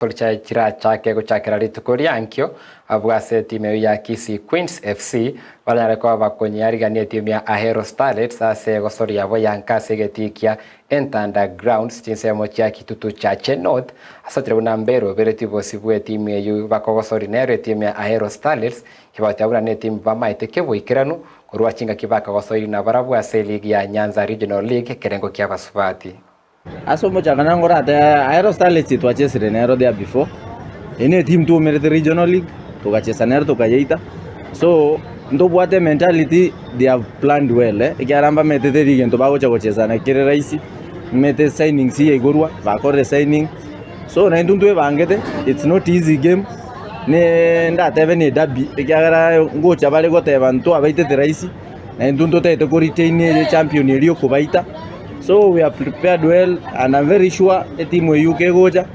Kulcha chira chake guchakira ritukuria ankyo abwase timu ya Kisii Queens FC baranyareko bakonyariganie timu ya Ahero Starlets ase gosori yabo yankase getikia underground chinsemo cha kitutu cha Chenot asatire unambero beretibo sibwe timu yu bakogosori nere timu ya Ahero Starlets kibatabura ne timu bamaite keboikiranu kurwa chinga kibaka gosori na barabwase ligi ya Nyanza Regional League kerengo kya basubati. Asomo chakana ngorata Ahero Starlets twachesire nero there before. Ine team tu merete regional league tukachesa nero tukayeita. So ndobwate mentality they have planned well ikiaramba metete league ntobago chakochesa na kire raisi mete signing si igorwa bakore signing. So na ndundu bangete it's not easy game ne ndatebe ne dabi ikiagara ngocha bale goteba nto abaitete raisi na ndundu tete ko retain ye champion iliyo kubaita. So we are prepared well and I'm very sure the team we UK goja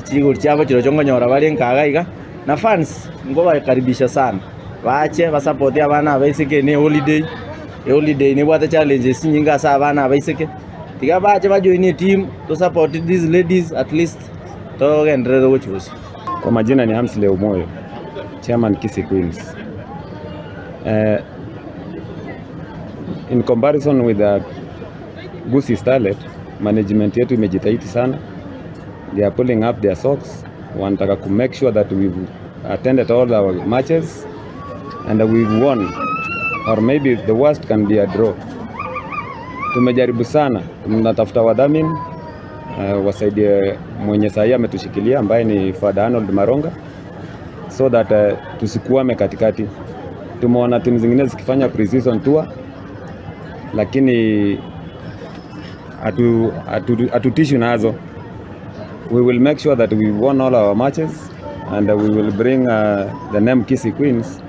chigo chabo chiro chongo nyora bali nkagaiga na fans ngo bakaribisha sana bache basupport abana baisike ne holiday ne bwata challenges nyinga sa abana baisike tiga bache bajoin team to support these ladies at least to gendere gochusi. Kwa majina ni Hamsile Umoyo, chairman Kisii Queens. In comparison with the Gusii Starlet, management yetu imejitahidi sana. They are pulling up their socks. Wanataka to make sure that we've attended all our matches and we've won, or maybe the worst can be a draw. Tumejaribu sana, tunatafuta wadhamini wasaidie mwenye sahi ametushikilia ambaye ni Father Arnold Maronga, so that tusikuame katikati. Tumeona timu zingine zikifanya pre-season tour lakini atutishu nazo. We will make sure that we won all our matches and we will bring the name Kisii Queens